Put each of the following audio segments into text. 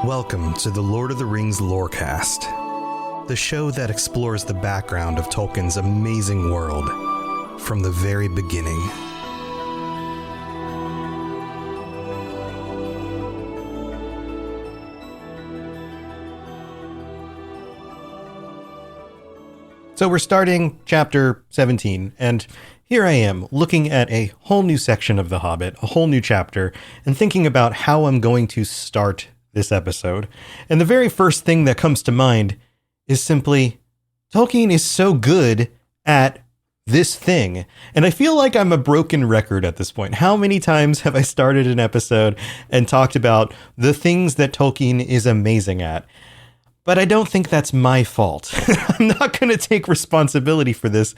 Welcome to the Lord of the Rings Lorecast, the show that explores the background of Tolkien's amazing world from the very beginning. So we're starting chapter 17, and here I am looking at a whole new section of The Hobbit, a whole new chapter, and thinking about how I'm going to start this episode. And the very first thing that comes to mind is simply, Tolkien is so good at this thing. And I feel like I'm a broken record at this point. How many times have I started an episode and talked about the things that Tolkien is amazing at? But I don't think that's my fault. I'm not going to take responsibility for this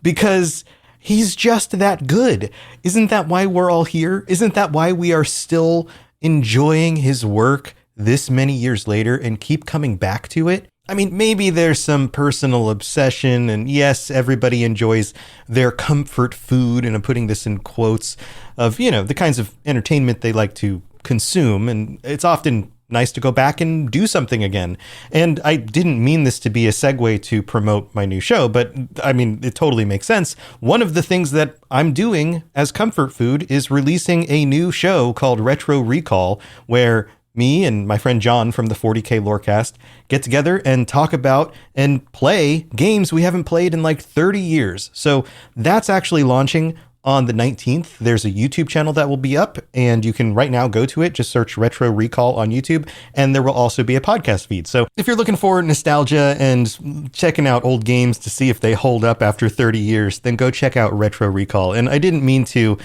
because he's just that good. Isn't that why we're all here? Isn't that why we are still enjoying his work this many years later and keep coming back to it? I mean, maybe there's some personal obsession, and yes, everybody enjoys their comfort food, and I'm putting this in quotes, of, you know, the kinds of entertainment they like to consume, and it's often nice to go back and do something again. And I didn't mean this to be a segue to promote my new show, but I mean, it totally makes sense. One of the things that I'm doing as comfort food is releasing a new show called Retro Recall, where me and my friend John from the 40K Lorecast get together and talk about and play games we haven't played in like 30 years. So that's actually launching on the 19th. There's a YouTube channel that will be up, and you can right now go to it. Just search Retro Recall on YouTube, and there will also be a podcast feed. So if you're looking for nostalgia and checking out old games to see if they hold up after 30 years, then go check out Retro Recall. And I didn't mean to,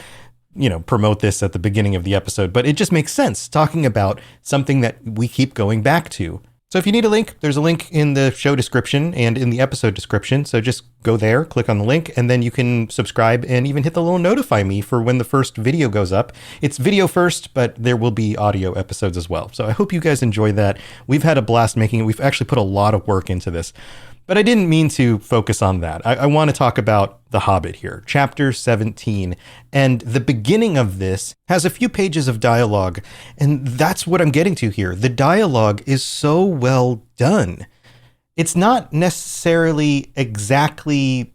promote this at the beginning of the episode, but it just makes sense talking about something that we keep going back to. So if you need a link, there's a link in the show description and in the episode description. So just go there, click on the link, and then you can subscribe and even hit the little notify me for when the first video goes up. It's video first, but there will be audio episodes as well. So I hope you guys enjoy that. We've had a blast making it. We've actually put a lot of work into this. But I didn't mean to focus on that. I want to talk about The Hobbit here, chapter 17. And the beginning of this has a few pages of dialogue, and that's what I'm getting to here. The dialogue is so well done. It's not necessarily exactly,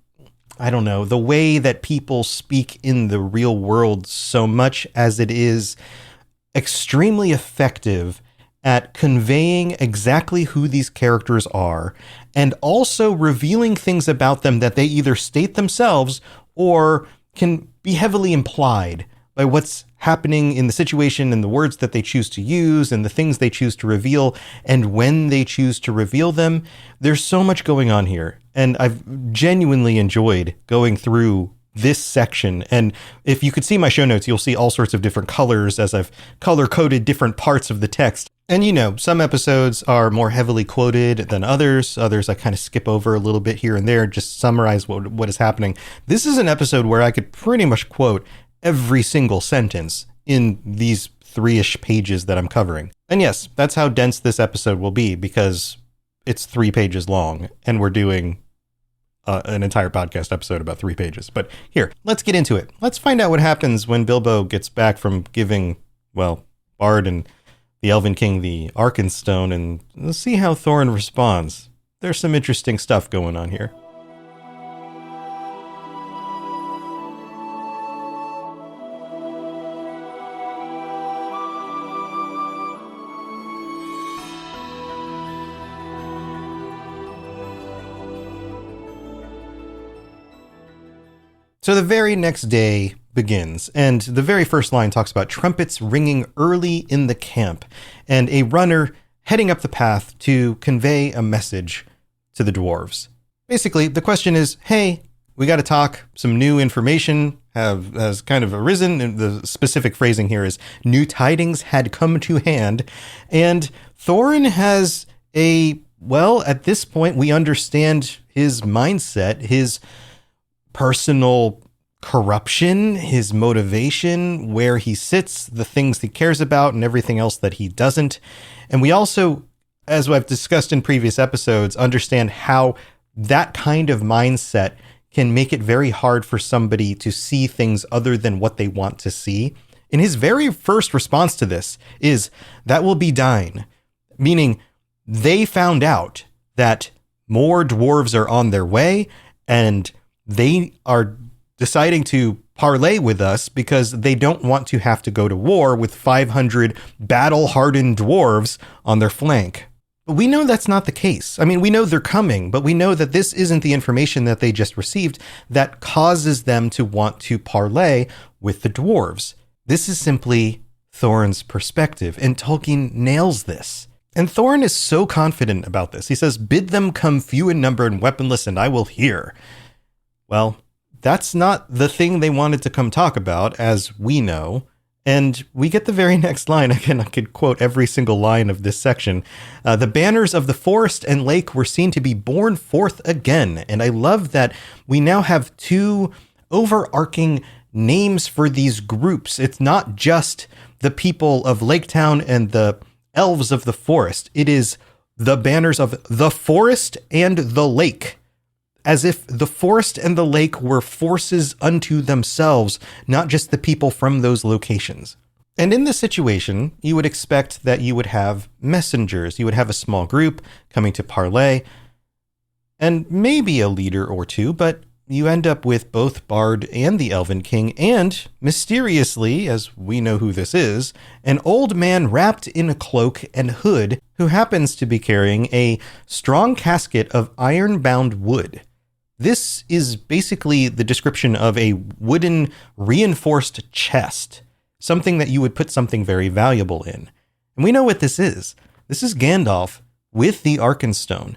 the way that people speak in the real world so much as it is extremely effective at conveying exactly who these characters are, and also revealing things about them that they either state themselves or can be heavily implied by what's happening in the situation and the words that they choose to use and the things they choose to reveal and when they choose to reveal them. There's so much going on here, and I've genuinely enjoyed going through this section. And if you could see my show notes, you'll see all sorts of different colors as I've color-coded different parts of the text. And some episodes are more heavily quoted than others. Others I kind of skip over a little bit here and there, just summarize what is happening. This is an episode where I could pretty much quote every single sentence in these 3-ish pages that I'm covering. And yes, that's how dense this episode will be, because it's 3 pages long, and we're doing an entire podcast episode about 3 pages. But here, let's get into it. Let's find out what happens when Bilbo gets back from giving, Bard and the Elven King the Arkenstone, and let's see how Thorin responds. There's some interesting stuff going on here. So the very next day begins, and the very first line talks about trumpets ringing early in the camp, and a runner heading up the path to convey a message to the dwarves. Basically, the question is, hey, we got to talk. Some new information has kind of arisen, and the specific phrasing here is new tidings had come to hand, and Thorin has at this point, we understand his mindset, his personal corruption, his motivation, where he sits, the things he cares about, and everything else that he doesn't. And we also, as I've discussed in previous episodes, understand how that kind of mindset can make it very hard for somebody to see things other than what they want to see. And his very first response to this is, "That will be Dine." meaning they found out that more dwarves are on their way, and they are deciding to parley with us because they don't want to have to go to war with 500 battle-hardened dwarves on their flank. But we know that's not the case. I mean, we know they're coming, but we know that this isn't the information that they just received that causes them to want to parley with the dwarves. This is simply Thorin's perspective, and Tolkien nails this. And Thorin is so confident about this. He says, "Bid them come few in number and weaponless, and I will hear." Well, that's not the thing they wanted to come talk about, as we know. And we get the very next line. Again, I could quote every single line of this section. "The banners of the forest and lake were seen to be borne forth again." And I love that we now have two overarching names for these groups. It's not just the people of Laketown and the elves of the forest. It is the banners of the forest and the lake, as if the forest and the lake were forces unto themselves, not just the people from those locations. And in this situation, you would expect that you would have messengers. You would have a small group coming to parley, and maybe a leader or two, but you end up with both Bard and the Elven King, and, mysteriously, as we know who this is, an old man wrapped in a cloak and hood who happens to be carrying a strong casket of iron-bound wood. This is basically the description of a wooden reinforced chest, something that you would put something very valuable in. And we know what this is. This is Gandalf with the Arkenstone.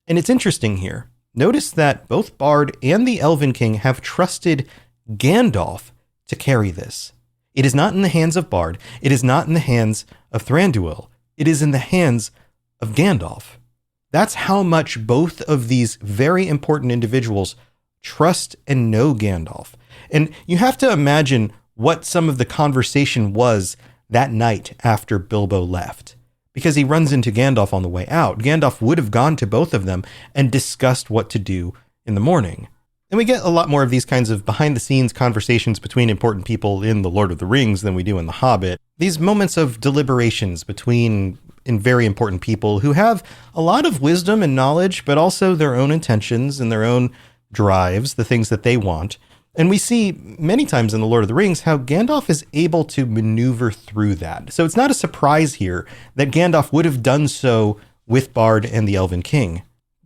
And it's interesting here. Notice that both Bard and the Elven King have trusted Gandalf to carry this. It is not in the hands of Bard. It is not in the hands of Thranduil. It is in the hands of Gandalf. That's how much both of these very important individuals trust and know Gandalf. And you have to imagine what some of the conversation was that night after Bilbo left, because he runs into Gandalf on the way out. Gandalf would have gone to both of them and discussed what to do in the morning. And we get a lot more of these kinds of behind-the-scenes conversations between important people in The Lord of the Rings than we do in The Hobbit. These moments of deliberations between very important people who have a lot of wisdom and knowledge, but also their own intentions and their own drives, the things that they want. And we see many times in The Lord of the Rings how Gandalf is able to maneuver through that. So it's not a surprise here that Gandalf would have done so with Bard and the Elven King.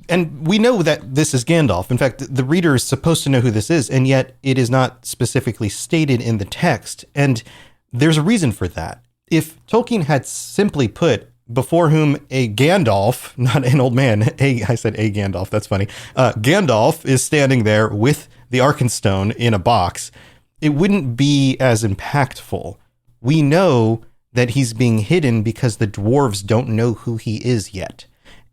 And we know that this is Gandalf. In fact, the reader is supposed to know who this is, and yet it is not specifically stated in the text. And there's a reason for that. If Tolkien had simply put before whom a Gandalf, not an old man, I said a Gandalf, that's funny. Gandalf is standing there with the Arkenstone in a box, it wouldn't be as impactful. We know that he's being hidden because the dwarves don't know who he is yet.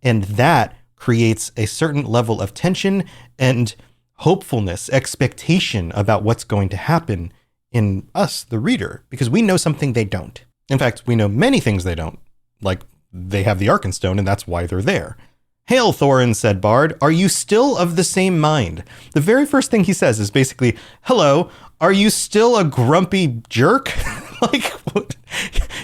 And that creates a certain level of tension and hopefulness, expectation about what's going to happen in us, the reader, because we know something they don't. In fact, we know many things they don't. Like, they have the Arkenstone, and that's why they're there. "Hail, Thorin," said Bard. "Are you still of the same mind?" The very first thing he says is basically, "Hello, are you still a grumpy jerk?" Like, what?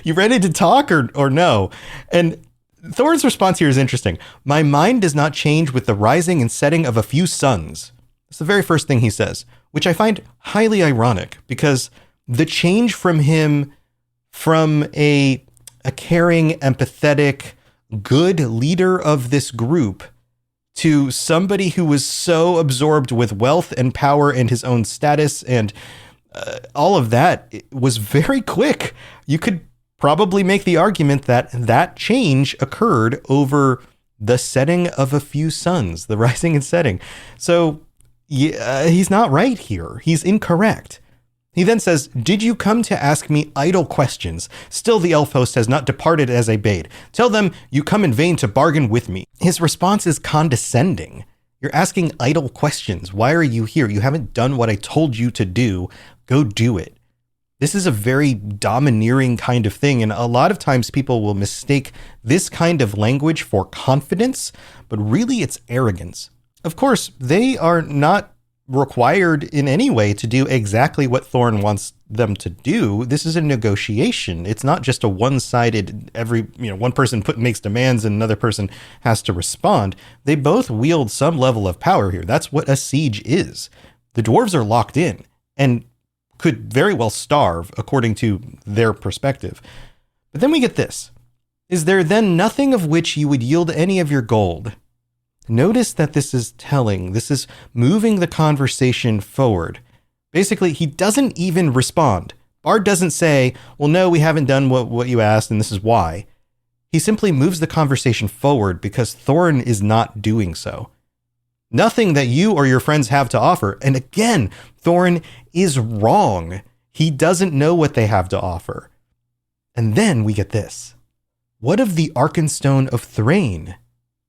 You ready to talk or no? And Thorin's response here is interesting. "My mind does not change with the rising and setting of a few suns." That's the very first thing he says, which I find highly ironic, because the change from him from a caring, empathetic, good leader of this group to somebody who was so absorbed with wealth and power and his own status and all of that was very quick. You could probably make the argument that that change occurred over the setting of a few suns, the rising and setting. So he's not right here. He's incorrect. He then says, "Did you come to ask me idle questions? Still the elf host has not departed as I bade. Tell them you come in vain to bargain with me." His response is condescending. You're asking idle questions. Why are you here? You haven't done what I told you to do. Go do it. This is a very domineering kind of thing. And a lot of times people will mistake this kind of language for confidence, but really it's arrogance. Of course, they are not required in any way to do exactly what Thorin wants them to do. This is a negotiation. It's not just a one-sided, one person makes demands and another person has to respond. They both wield some level of power here. That's what a siege is. The dwarves are locked in and could very well starve according to their perspective. But then we get this. Is there then nothing of which you would yield any of your gold? Notice that this is telling. This is moving the conversation forward. Basically, he doesn't even respond. Bard doesn't say, well, no, we haven't done what you asked, and this is why. He simply moves the conversation forward because Thorin is not doing so. Nothing that you or your friends have to offer. And again, Thorin is wrong. He doesn't know what they have to offer. And then we get this. What of the Arkenstone of Thrain?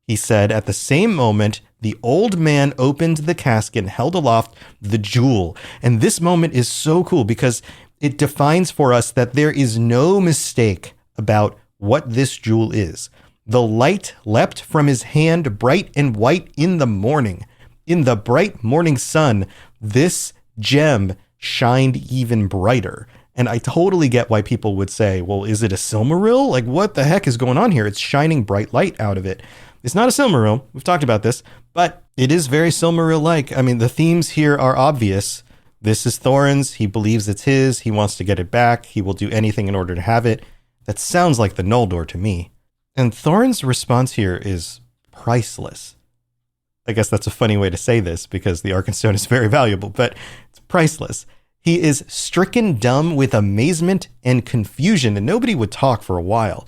He said at the same moment, the old man opened the casket and held aloft the jewel. And this moment is so cool because it defines for us that there is no mistake about what this jewel is. The light leapt from his hand bright and white in the morning. In the bright morning sun, this gem shined even brighter. And I totally get why people would say, well, is it a Silmaril? Like, what the heck is going on here? It's shining bright light out of it. It's not a Silmaril. We've talked about this, but it is very Silmaril-like. I mean, the themes here are obvious. This is Thorin's. He believes it's his. He wants to get it back. He will do anything in order to have it. That sounds like the Noldor to me. And Thorin's response here is priceless. I guess that's a funny way to say this because the Arkenstone is very valuable, but it's priceless. He is stricken dumb with amazement and confusion, and nobody would talk for a while.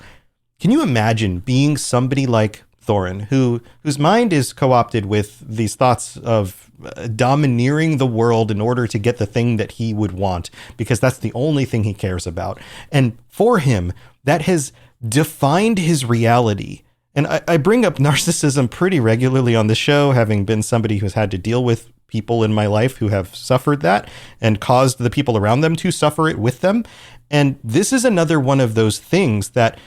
Can you imagine being somebody like Thorin, whose mind is co-opted with these thoughts of domineering the world in order to get the thing that he would want, because that's the only thing he cares about. And for him, that has defined his reality. And I bring up narcissism pretty regularly on the show, having been somebody who's had to deal with people in my life who have suffered that and caused the people around them to suffer it with them. And this is another one of those things that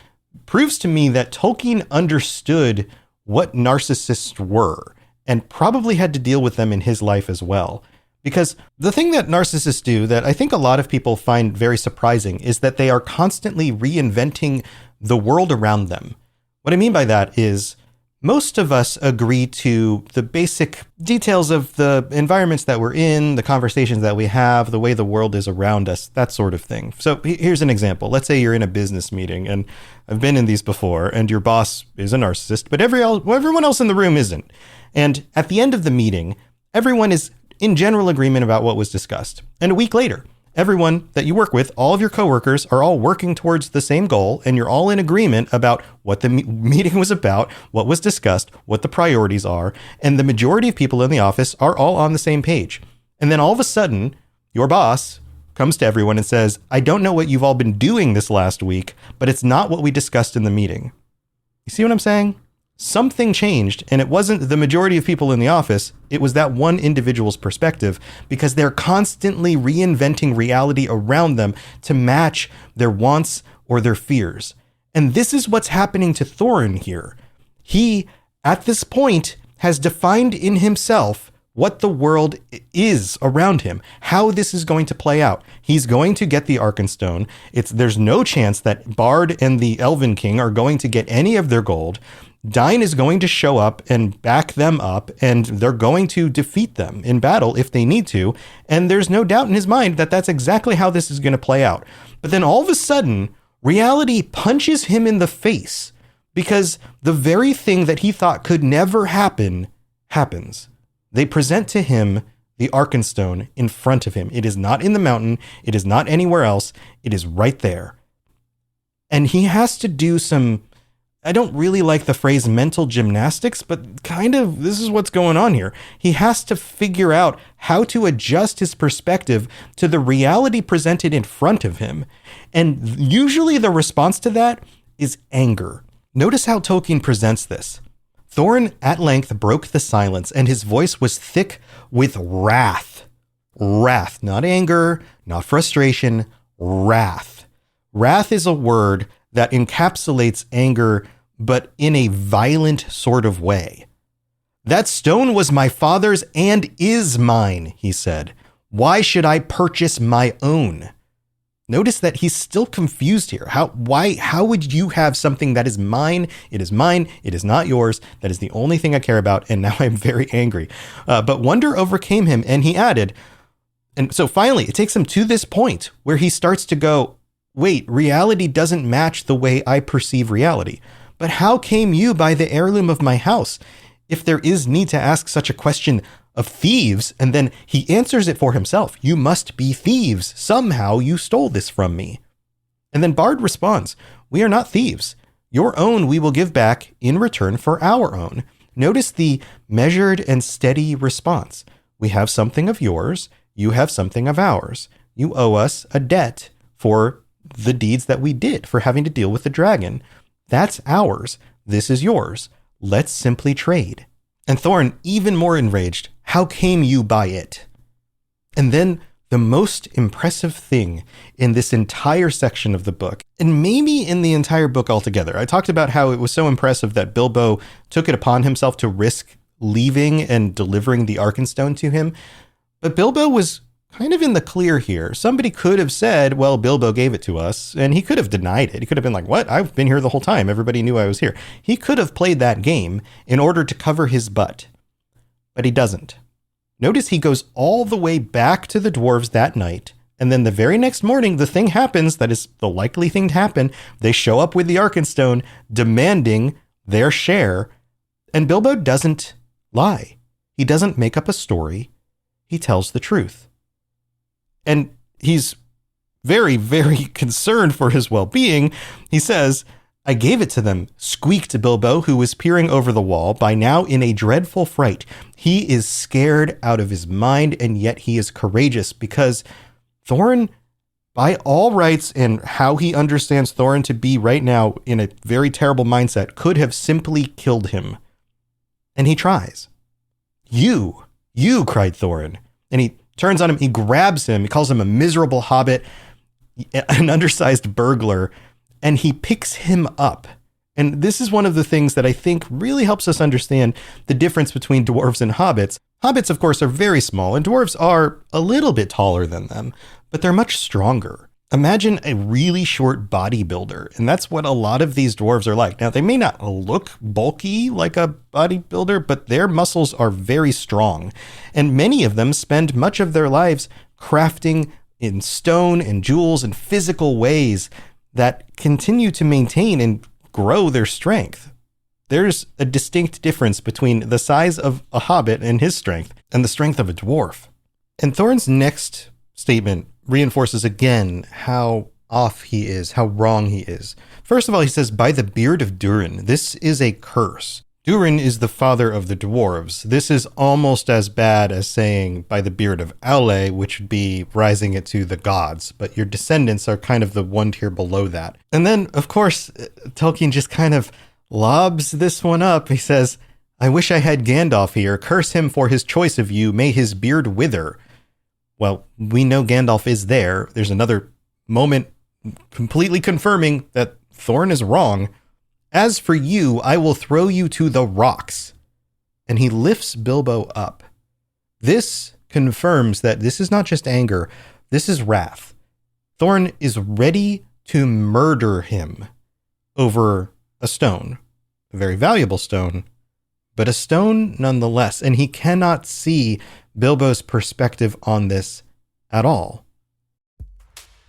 proves to me that Tolkien understood what narcissists were and probably had to deal with them in his life as well. Because the thing that narcissists do that I think a lot of people find very surprising is that they are constantly reinventing the world around them. What I mean by that is most of us agree to the basic details of the environments that we're in, the conversations that we have, the way the world is around us, that sort of thing. So here's an example. Let's say you're in a business meeting, and I've been in these before, and your boss is a narcissist, but everyone else in the room isn't. And at the end of the meeting, everyone is in general agreement about what was discussed. And a week later, everyone that you work with, all of your coworkers are all working towards the same goal, and you're all in agreement about what the meeting was about, what was discussed, what the priorities are, and the majority of people in the office are all on the same page. And then all of a sudden, your boss comes to everyone and says, I don't know what you've all been doing this last week, but it's not what we discussed in the meeting. You see what I'm saying? Something changed, and it wasn't the majority of people in the office. It was that one individual's perspective, because they're constantly reinventing reality around them to match their wants or their fears. And this is what's happening to Thorin here. He, at this point, has defined in himself what the world is around him, how this is going to play out. He's going to get the Arkenstone. There's no chance that Bard and the Elven King are going to get any of their gold. Dain is going to show up and back them up, and they're going to defeat them in battle if they need to. And there's no doubt in his mind that that's exactly how this is going to play out. But then all of a sudden, reality punches him in the face, because the very thing that he thought could never happen happens. They present to him the Arkenstone in front of him. It is not in the mountain. It is not anywhere else. It is right there. And he has to do some, I don't really like the phrase mental gymnastics, but kind of this is what's going on here. He has to figure out how to adjust his perspective to the reality presented in front of him. And usually the response to that is anger. Notice how Tolkien presents this. Thorin at length broke the silence, and his voice was thick with wrath. Wrath, not anger, not frustration, wrath. Wrath is a word that encapsulates anger, but in a violent sort of way. "That stone was my father's and is mine," he said. "Why should I purchase my own?" Notice that he's still confused here. How would you have something that is mine? It is mine. It is not yours. That is the only thing I care about. And now I'm very angry. But wonder overcame him, and he added, and so finally it takes him to this point where he starts to go, wait, reality doesn't match the way I perceive reality. But how came you by the heirloom of my house? If there is need to ask such a question of thieves, and then he answers it for himself. You must be thieves. Somehow you stole this from me. And then Bard responds, we are not thieves. Your own we will give back in return for our own. Notice the measured and steady response. We have something of yours. You have something of ours. You owe us a debt for the deeds that we did, for having to deal with the dragon. That's ours. This is yours. Let's simply trade. And Thorin, even more enraged, how came you by it? And then the most impressive thing in this entire section of the book, and maybe in the entire book altogether, I talked about how it was so impressive that Bilbo took it upon himself to risk leaving and delivering the Arkenstone to him. But Bilbo was kind of in the clear here. Somebody could have said, well, Bilbo gave it to us, and he could have denied it. He could have been like, what? I've been here the whole time. Everybody knew I was here. He could have played that game in order to cover his butt, but he doesn't. Notice he goes all the way back to the dwarves that night, and then the very next morning, the thing happens that is the likely thing to happen. They show up with the Arkenstone, demanding their share, and Bilbo doesn't lie. He doesn't make up a story. He tells the truth. And he's very, very concerned for his well-being. He says, I gave it to them, squeaked Bilbo, who was peering over the wall, by now in a dreadful fright. He is scared out of his mind, and yet he is courageous, because Thorin, by all rights and how he understands Thorin to be right now in a very terrible mindset, could have simply killed him. And he tries. You, cried Thorin. And he turns on him, he grabs him, he calls him a miserable hobbit, an undersized burglar, and he picks him up. And this is one of the things that I think really helps us understand the difference between dwarves and hobbits. Hobbits, of course, are very small, and dwarves are a little bit taller than them, but they're much stronger. Imagine a really short bodybuilder, and that's what a lot of these dwarves are like. Now, they may not look bulky like a bodybuilder, but their muscles are very strong. And many of them spend much of their lives crafting in stone and jewels and physical ways that continue to maintain and grow their strength. There's a distinct difference between the size of a hobbit and his strength and the strength of a dwarf. And Thorin's next statement reinforces again how off he is, how wrong he is. First of all, he says, by the beard of Durin, this is a curse. Durin is the father of the dwarves. This is almost as bad as saying by the beard of Aule, which would be rising it to the gods, but your descendants are kind of the one tier below that. And then, of course, Tolkien just kind of lobs this one up. He says, I wish I had Gandalf here. Curse him for his choice of you. May his beard wither. Well, we know Gandalf is there. There's another moment completely confirming that Thorin is wrong. As for you, I will throw you to the rocks. And he lifts Bilbo up. This confirms that this is not just anger. This is wrath. Thorin is ready to murder him over a stone, a very valuable stone, but a stone nonetheless. And he cannot see Bilbo's perspective on this at all.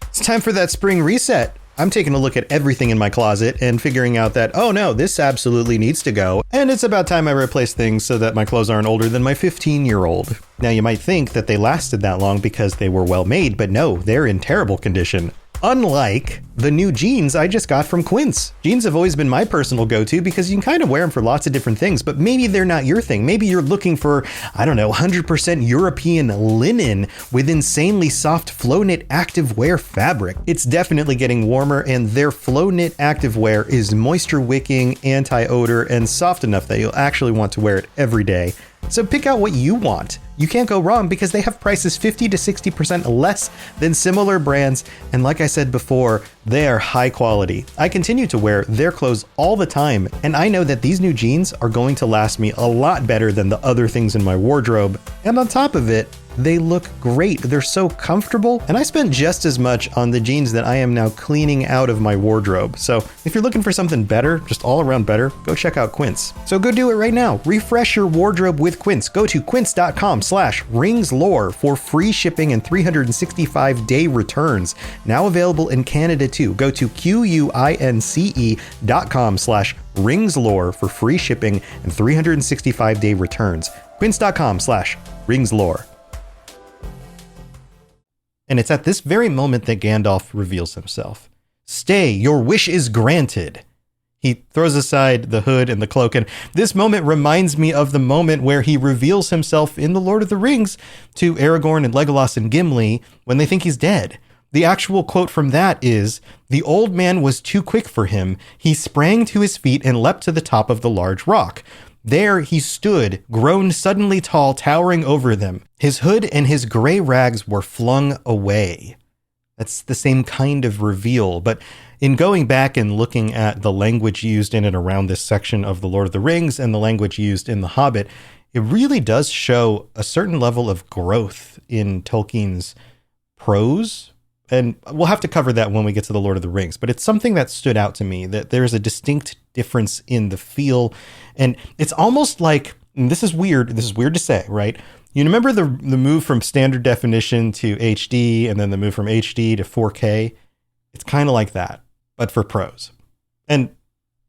It's time for that spring reset. I'm taking a look at everything in my closet and figuring out that, oh no, this absolutely needs to go. And it's about time I replace things so that my clothes aren't older than my 15-year-old. Now you might think that they lasted that long because they were well made, but no, they're in terrible condition. Unlike the new jeans I just got from Quince. Jeans have always been my personal go-to because you can kind of wear them for lots of different things, but maybe they're not your thing. Maybe you're looking for, 100% European linen with insanely soft flow knit activewear fabric. It's definitely getting warmer, and their flow knit activewear is moisture wicking, anti-odor, and soft enough that you'll actually want to wear it every day. So pick out what you want. You can't go wrong because they have prices 50 to 60% less than similar brands. And like I said before, they are high quality. I continue to wear their clothes all the time, and I know that these new jeans are going to last me a lot better than the other things in my wardrobe. And on top of it, they look great. They're so comfortable. And I spent just as much on the jeans that I am now cleaning out of my wardrobe. So if you're looking for something better, just all around better, go check out Quince. So go do it right now. Refresh your wardrobe with Quince. Go to quince.com/ringslore for free shipping and 365-day returns. Now available in Canada too. Go to quince.com/ringslore for free shipping and 365-day returns. Quince.com/ringslore. And it's at this very moment that Gandalf reveals himself. Stay, your wish is granted. He throws aside the hood and the cloak, and this moment reminds me of the moment where he reveals himself in The Lord of the Rings to Aragorn and Legolas and Gimli when they think he's dead. The actual quote from that is, "The old man was too quick for him. He sprang to his feet and leapt to the top of the large rock. There he stood, grown suddenly tall, towering over them. His hood and his gray rags were flung away." That's the same kind of reveal, but in going back and looking at the language used in and around this section of The Lord of the Rings and the language used in The Hobbit, it really does show a certain level of growth in Tolkien's prose. And we'll have to cover that when we get to The Lord of the Rings, but it's something that stood out to me, that there's a distinct difference in the feel. And it's almost like, and this is weird to say, right? You remember the move from standard definition to HD and then the move from HD to 4K? It's kind of like that, but for prose. And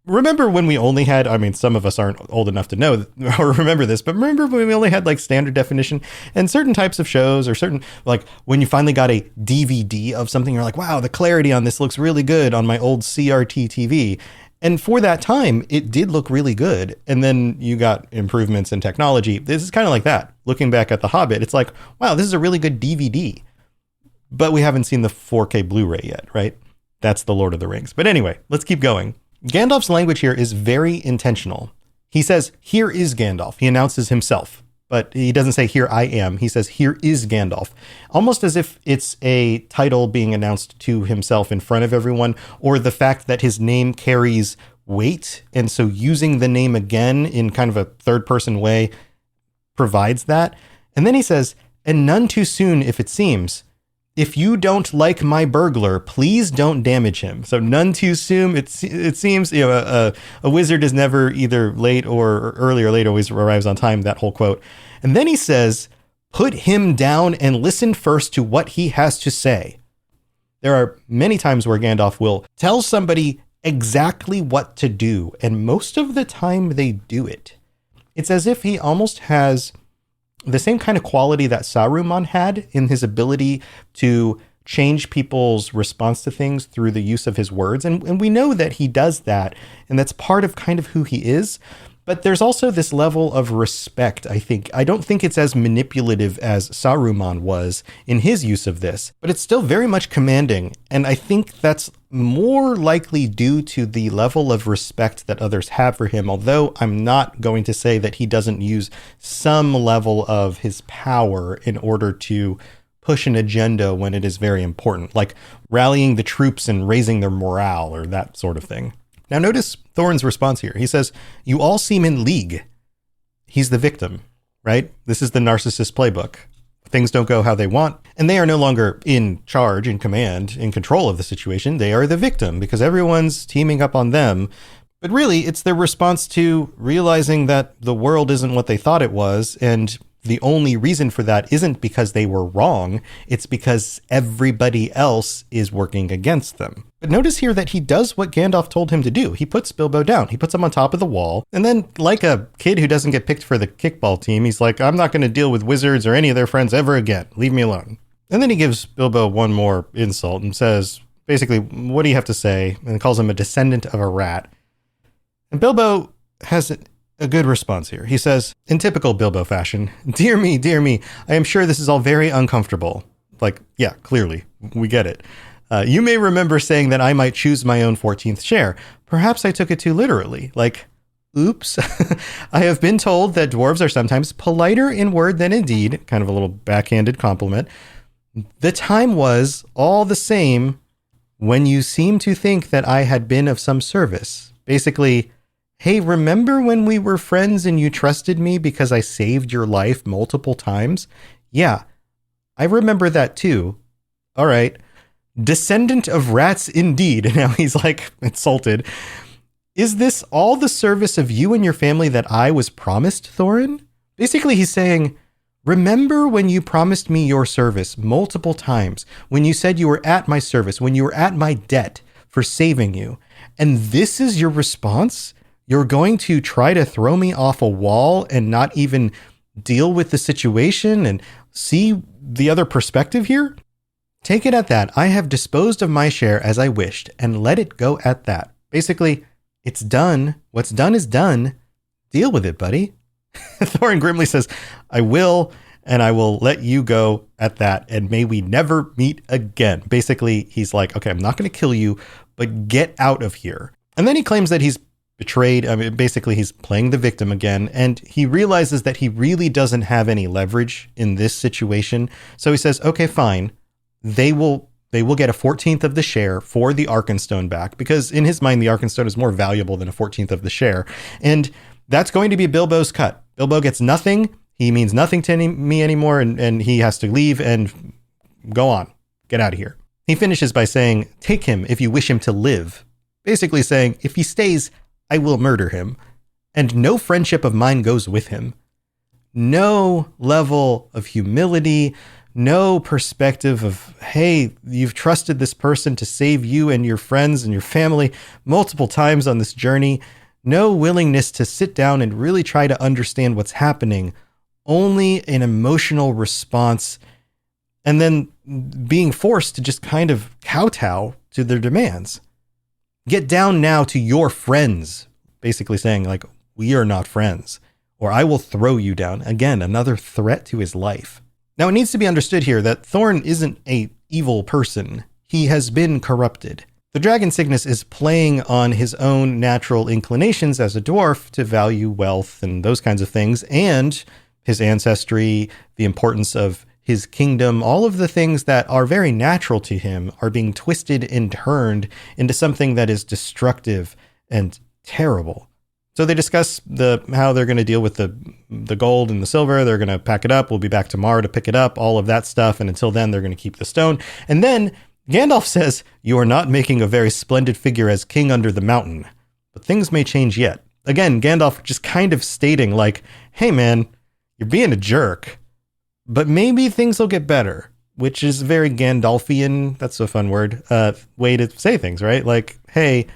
remember when we only had, I mean, some of us aren't old enough to know or remember this, but remember when we only had like standard definition and certain types of shows or certain, like when you finally got a DVD of something, you're like, wow, the clarity on this looks really good on my old CRT TV. And for that time, it did look really good. And then you got improvements in technology. This is kind of like that. Looking back at The Hobbit, it's like, wow, this is a really good DVD. But we haven't seen the 4K Blu-ray yet, right? That's The Lord of the Rings. But anyway, let's keep going. Gandalf's language here is very intentional. He says, "Here is Gandalf." He announces himself, but he doesn't say, "Here I am." He says, "Here is Gandalf," almost as if it's a title being announced to himself in front of everyone, or the fact that his name carries weight. And so using the name again in kind of a third person way provides that. And then he says, "And none too soon if it seems. If you don't like my burglar, please don't damage him." So none too soon. It seems, you know, a wizard is never either late or early, or late always arrives on time, that whole quote. And then he says, "Put him down and listen first to what he has to say." There are many times where Gandalf will tell somebody exactly what to do, and most of the time they do it. It's as if he almost has the same kind of quality that Saruman had in his ability to change people's response to things through the use of his words. And we know that he does that, and that's part of kind of who he is. But there's also this level of respect, I think. I don't think it's as manipulative as Saruman was in his use of this, but it's still very much commanding. And I think that's more likely due to the level of respect that others have for him, although I'm not going to say that he doesn't use some level of his power in order to push an agenda when it is very important, like rallying the troops and raising their morale or that sort of thing. Now notice Thorin's response here. He says, "You all seem in league." He's the victim, right? This is the narcissist playbook. Things don't go how they want, and they are no longer in charge, in command, in control of the situation. They are the victim because everyone's teaming up on them. But really, it's their response to realizing that the world isn't what they thought it was, and the only reason for that isn't because they were wrong. It's because everybody else is working against them. But notice here that he does what Gandalf told him to do. He puts Bilbo down. He puts him on top of the wall. And then, like a kid who doesn't get picked for the kickball team, he's like, "I'm not going to deal with wizards or any of their friends ever again. Leave me alone." And then he gives Bilbo one more insult and says, basically, "What do you have to say?" And calls him a descendant of a rat. And Bilbo has a good response here. He says, in typical Bilbo fashion, dear me, I am sure this is all very uncomfortable." Like, yeah, clearly, we get it. "You may remember saying that I might choose my own 14th share. Perhaps I took it too literally. Like, Oops. I have been told that dwarves are sometimes politer in word than in deed, kind of a little backhanded compliment. The time was all the same when you seemed to think that I had been of some service. Basically, hey, remember when we were friends and you trusted me because I saved your life multiple times? Yeah, I remember that too. All right. Descendant of rats indeed. Now he's like insulted. Is this all the service of you and your family that I was promised, Thorin? Basically, he's saying, remember when you promised me your service multiple times, when you said you were at my service, when you were at my debt for saving you, and this is your response? You're going to try to throw me off a wall and not even deal with the situation and see the other perspective here? Take it at that. I have disposed of my share as I wished, and let it go at that. Basically, it's done. What's done is done. Deal with it, buddy. Thorin grimly says, I will, and I will let you go at that, and may we never meet again. Basically, he's like, okay, I'm not going to kill you, but get out of here. And then he claims that he's betrayed. I mean, basically, he's playing the victim again, and he realizes that he really doesn't have any leverage in this situation. So he says, okay, fine. They will get a 14th of the share for the Arkenstone back, because in his mind, the Arkenstone is more valuable than a 14th of the share. And that's going to be Bilbo's cut. Bilbo gets nothing. He means nothing to me anymore, and he has to leave and go on. Get out of here. He finishes by saying, take him if you wish him to live. Basically saying, if he stays, I will murder him. And no friendship of mine goes with him. No level of humility, no perspective of, hey, you've trusted this person to save you and your friends and your family multiple times on this journey. No willingness to sit down and really try to understand what's happening. Only an emotional response. And then being forced to just kind of kowtow to their demands. Get down now to your friends. Basically saying, like, we are not friends. Or I will throw you down. Again, another threat to his life. Now, it needs to be understood here that Thorin isn't an evil person. He has been corrupted. The dragon sickness is playing on his own natural inclinations as a dwarf to value wealth and those kinds of things, and his ancestry, the importance of his kingdom, all of the things that are very natural to him are being twisted and turned into something that is destructive and terrible. So they discuss how they're going to deal with the gold and the silver. They're going to pack it up. We'll be back tomorrow to pick it up, all of that stuff. And until then, they're going to keep the stone. And then Gandalf says, you are not making a very splendid figure as king under the mountain, but things may change yet. Again, Gandalf just kind of stating like, hey man, you're being a jerk, but maybe things will get better, which is very Gandalfian. That's a fun word, way to say things, right? Like, hey,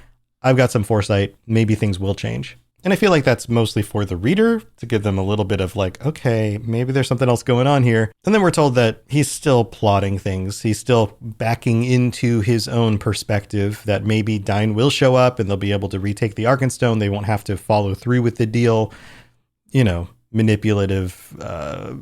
I've got some foresight. Maybe things will change. And I feel like that's mostly for the reader to give them a little bit of like, okay, maybe there's something else going on here. And then we're told that he's still plotting things. He's still backing into his own perspective that maybe Dain will show up and they'll be able to retake the Arkenstone. They won't have to follow through with the deal. You know, manipulative,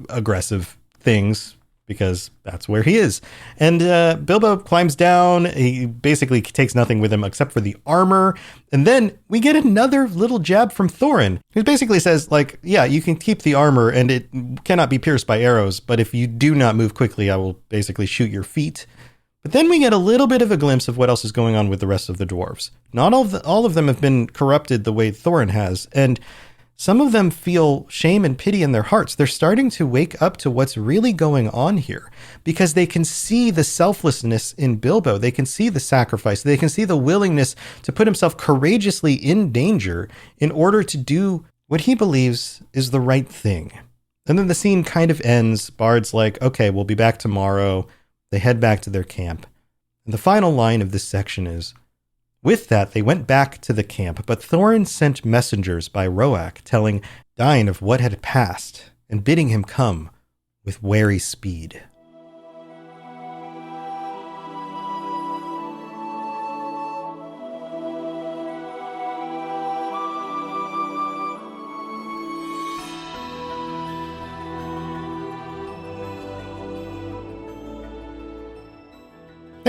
aggressive things, because that's where he is. And Bilbo climbs down. He basically takes nothing with him except for the armor. And then we get another little jab from Thorin, who basically says, like, yeah, you can keep the armor and it cannot be pierced by arrows, but if you do not move quickly, I will basically shoot your feet. But then we get a little bit of a glimpse of what else is going on with the rest of the dwarves. Not all of them have been corrupted the way Thorin has, and some of them feel shame and pity in their hearts. They're starting to wake up to what's really going on here, because they can see the selflessness in Bilbo. They can see the sacrifice. They can see the willingness to put himself courageously in danger in order to do what he believes is the right thing. And then the scene kind of ends. Bard's like, okay, we'll be back tomorrow. They head back to their camp. And the final line of this section is, with that, they went back to the camp, but Thorin sent messengers by Roak telling Dain of what had passed and bidding him come with wary speed.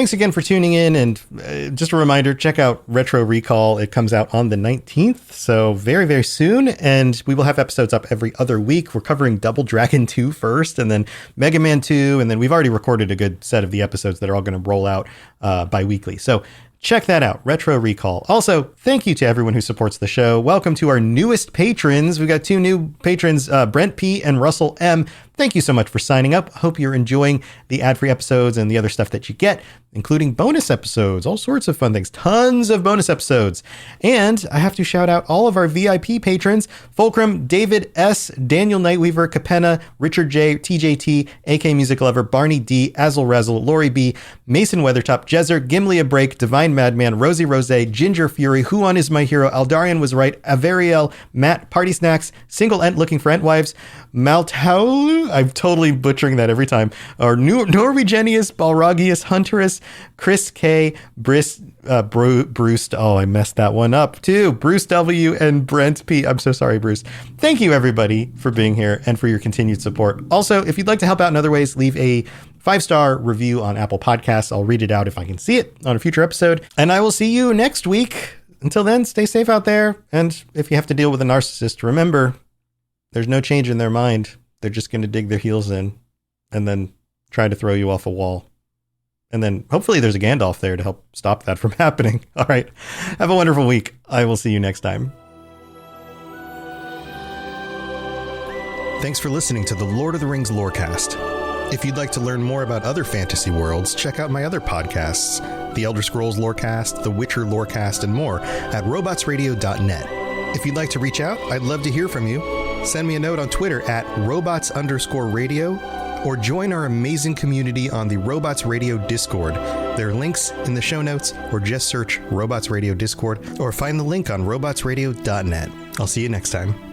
thanks again for tuning in. And just a reminder, check out Retro Recall. It comes out on the 19th, so very, very soon. And we will have episodes up every other week. We're covering Double Dragon 2 first, and then Mega Man 2. And then we've already recorded a good set of the episodes that are all going to roll out bi-weekly. So check that out, Retro Recall. Also, thank you to everyone who supports the show. Welcome to our newest patrons. We've got two new patrons, Brent P. and Russell M. Thank you so much for signing up. Hope you're enjoying the ad-free episodes and the other stuff that you get, including bonus episodes, all sorts of fun things, tons of bonus episodes. And I have to shout out all of our VIP patrons: Fulcrum, David S., Daniel Nightweaver, Capenna, Richard J., TJT, AK Music Lover, Barney D., Azel Razzle, Lori B., Mason Weathertop, Jezer, Gimli a Break, Divine Madman, Rosie Rose, Ginger Fury, Huon is my hero, Aldarian was right, Averiel, Matt, Party Snacks, Single Ent looking for Entwives, Maltaulu, I'm totally butchering that every time, or Norwegianius, Balragius, Hunterus, Chris K, Bruce, oh, I messed that one up too, Bruce W, and Brent P. I'm so sorry, Bruce. Thank you, everybody, for being here and for your continued support. Also, if you'd like to help out in other ways, leave a 5-star review on Apple Podcasts. I'll read it out if I can see it on a future episode. And I will see you next week. Until then, stay safe out there. And if you have to deal with a narcissist, remember, there's no change in their mind. They're just going to dig their heels in and then try to throw you off a wall. And then hopefully there's a Gandalf there to help stop that from happening. All right. Have a wonderful week. I will see you next time. Thanks for listening to the Lord of the Rings Lorecast. If you'd like to learn more about other fantasy worlds, check out my other podcasts, The Elder Scrolls Lorecast, The Witcher Lorecast, and more at robotsradio.net. If you'd like to reach out, I'd love to hear from you. Send me a note on Twitter at robots_radio, or join our amazing community on the Robots Radio Discord. There are links in the show notes, or just search Robots Radio Discord, or find the link on robotsradio.net. I'll see you next time.